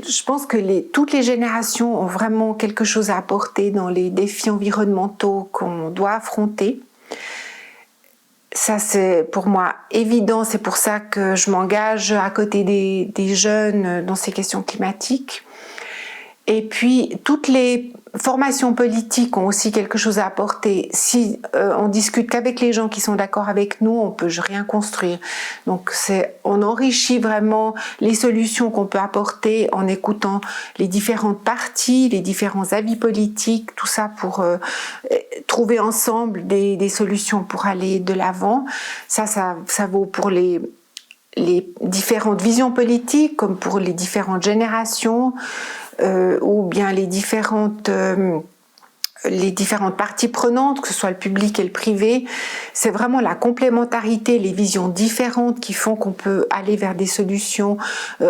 je pense que toutes les générations ont vraiment quelque chose à apporter dans les défis environnementaux qu'on doit affronter. Ça, c'est pour moi évident, c'est pour ça que je m'engage à côté des jeunes dans ces questions climatiques. Et puis, toutes les formations politiques ont aussi quelque chose à apporter. Si on discute qu'avec les gens qui sont d'accord avec nous, on peut rien construire. Donc, on enrichit vraiment les solutions qu'on peut apporter en écoutant les différentes parties, les différents avis politiques, tout ça pour trouver ensemble des solutions pour aller de l'avant. Ça vaut pour les différentes visions politiques, comme pour les différentes générations, ou bien les différentes parties prenantes, que ce soit le public et le privé. C'est vraiment la complémentarité, les visions différentes qui font qu'on peut aller vers des solutions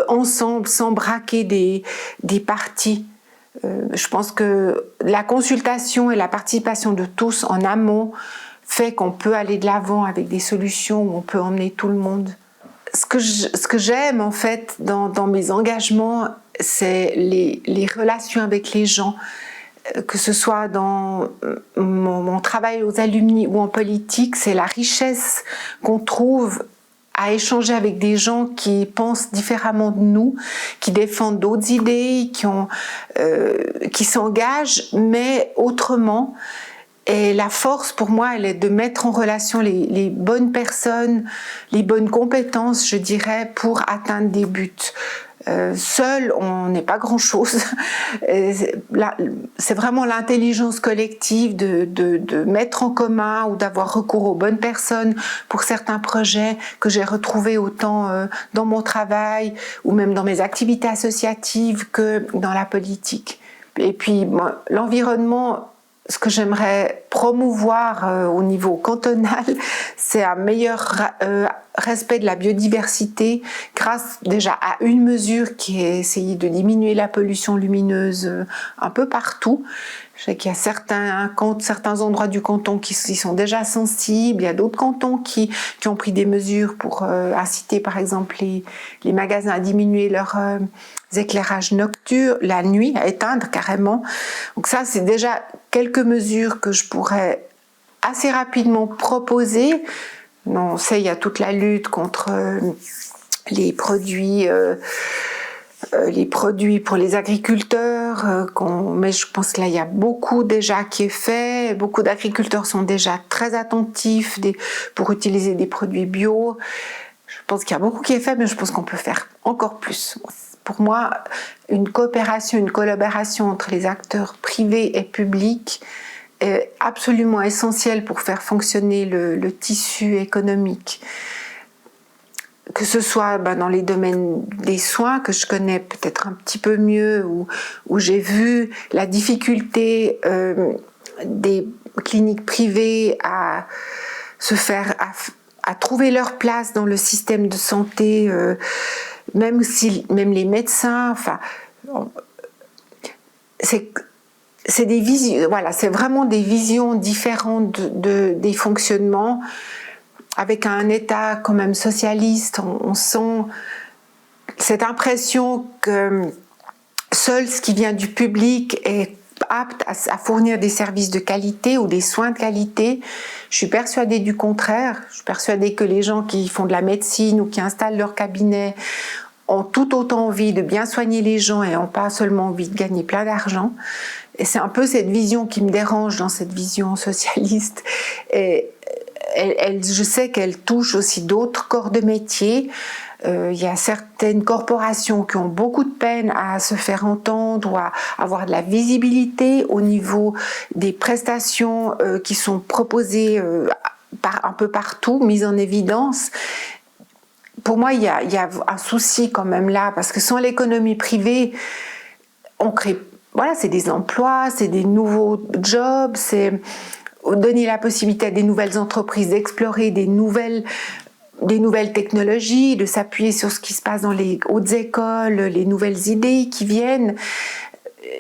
ensemble, sans braquer des partis. Je pense que la consultation et la participation de tous en amont fait qu'on peut aller de l'avant avec des solutions où on peut emmener tout le monde. Ce que j'aime en fait dans mes engagements, c'est les relations avec les gens, que ce soit dans mon travail aux alumni ou en politique, c'est la richesse qu'on trouve à échanger avec des gens qui pensent différemment de nous, qui défendent d'autres idées, qui s'engagent, mais autrement. Et la force, pour moi, elle est de mettre en relation les bonnes personnes, les bonnes compétences, je dirais, pour atteindre des buts. Seul, on n'est pas grand-chose. C'est vraiment l'intelligence collective de mettre en commun ou d'avoir recours aux bonnes personnes pour certains projets que j'ai retrouvés autant dans mon travail ou même dans mes activités associatives que dans la politique. Et puis, l'environnement, ce que j'aimerais promouvoir au niveau cantonal, c'est un meilleur respect de la biodiversité grâce déjà à une mesure qui est essayer de diminuer la pollution lumineuse un peu partout. Je sais qu'il y a certains endroits du canton qui y sont déjà sensibles, il y a d'autres cantons qui ont pris des mesures pour inciter par exemple les magasins à diminuer leurs éclairages nocturnes, la nuit, à éteindre carrément. Donc ça, c'est déjà quelques mesures que je pourrais assez rapidement proposer. On sait, il y a toute la lutte contre les produits pour les agriculteurs, mais je pense que là, il y a beaucoup déjà qui est fait. Beaucoup d'agriculteurs sont déjà très attentifs pour utiliser des produits bio. Je pense qu'il y a beaucoup qui est fait, mais je pense qu'on peut faire encore plus. Pour moi, une coopération, une collaboration entre les acteurs privés et publics est absolument essentielle pour faire fonctionner le tissu économique. Que ce soit dans les domaines des soins, que je connais peut-être un petit peu mieux, où j'ai vu la difficulté des cliniques privées à trouver leur place dans le système de santé, même les médecins, enfin, c'est des visions, voilà, c'est vraiment des visions différentes des fonctionnements. Avec un État quand même socialiste, on sent cette impression que seul ce qui vient du public est apte à fournir des services de qualité ou des soins de qualité. Je suis persuadée du contraire. Je suis persuadée que les gens qui font de la médecine ou qui installent leur cabinet ont tout autant envie de bien soigner les gens et n'ont pas seulement envie de gagner plein d'argent. Et c'est un peu cette vision qui me dérange dans cette vision socialiste. Et je sais qu'elle touche aussi d'autres corps de métier. Il y a certaines corporations qui ont beaucoup de peine à se faire entendre ou à avoir de la visibilité au niveau des prestations qui sont proposées un peu partout, mises en évidence. Pour moi, il y a un souci quand même là, parce que sans l'économie privée, on crée, voilà, c'est des emplois, c'est des nouveaux jobs, c'est donner la possibilité à des nouvelles entreprises d'explorer des nouvelles technologies, de s'appuyer sur ce qui se passe dans les hautes écoles, les nouvelles idées qui viennent.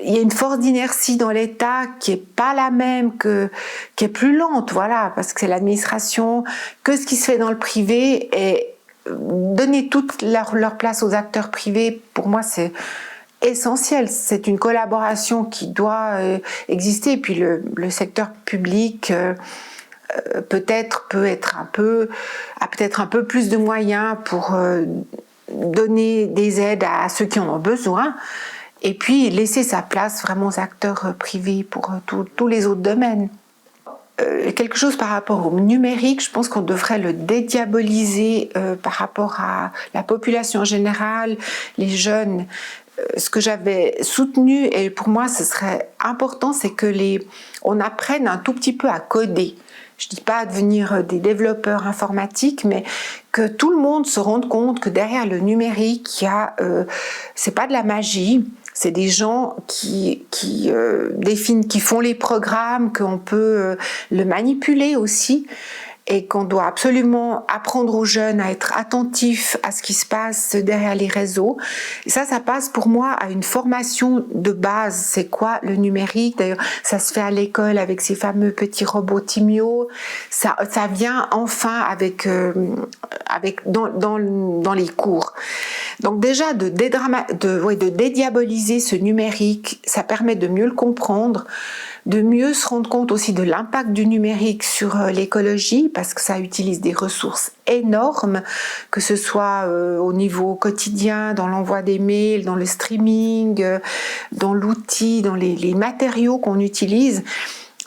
Il y a une force d'inertie dans l'État qui est pas la même, qui est plus lente, voilà, parce que c'est l'administration, que ce qui se fait dans le privé, et donner toute leur place aux acteurs privés, pour moi, c'est essentiel. C'est une collaboration qui doit exister. Et puis le secteur public peut-être a peut-être un peu plus de moyens pour donner des aides à ceux qui en ont besoin. Et puis laisser sa place vraiment aux acteurs privés pour tous les autres domaines. Quelque chose par rapport au numérique, je pense qu'on devrait le dédiaboliser par rapport à la population en général, les jeunes. Ce que j'avais soutenu, et pour moi ce serait important, c'est que on apprenne un tout petit peu à coder. Je ne dis pas à devenir des développeurs informatiques, mais que tout le monde se rende compte que derrière le numérique, c'est pas de la magie. C'est des gens qui font les programmes, qu'on peut le manipuler aussi, et qu'on doit absolument apprendre aux jeunes à être attentifs à ce qui se passe derrière les réseaux. Et ça passe pour moi à une formation de base. C'est quoi le numérique? D'ailleurs, ça se fait à l'école avec ces fameux petits robots Timio. Ça vient enfin dans les cours. Donc déjà, de dédiaboliser ce numérique, ça permet de mieux le comprendre, de mieux se rendre compte aussi de l'impact du numérique sur l'écologie, parce que ça utilise des ressources énormes, que ce soit au niveau quotidien, dans l'envoi des mails, dans le streaming, dans l'outil, dans les matériaux qu'on utilise.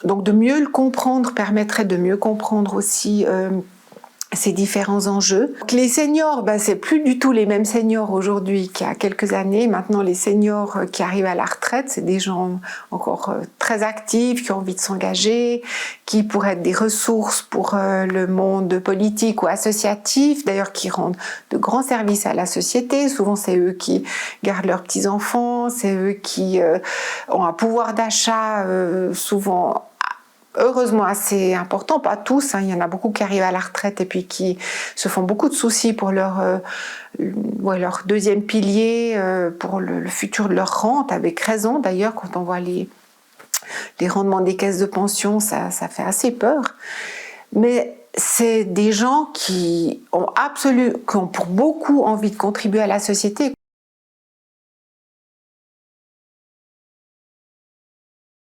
Donc de mieux le comprendre permettrait de mieux comprendre aussi ces différents enjeux. Donc les seniors, c'est plus du tout les mêmes seniors aujourd'hui qu'il y a quelques années. Maintenant, les seniors qui arrivent à la retraite, c'est des gens encore très actifs, qui ont envie de s'engager, qui pourraient être des ressources pour le monde politique ou associatif, d'ailleurs qui rendent de grands services à la société. Souvent, c'est eux qui gardent leurs petits-enfants, c'est eux qui ont un pouvoir d'achat souvent heureusement assez important, pas tous, il y en a beaucoup qui arrivent à la retraite et puis qui se font beaucoup de soucis pour leur deuxième pilier, pour le futur de leur rente, avec raison d'ailleurs. Quand on voit les rendements des caisses de pension, ça fait assez peur. Mais c'est des gens qui ont pour beaucoup envie de contribuer à la société.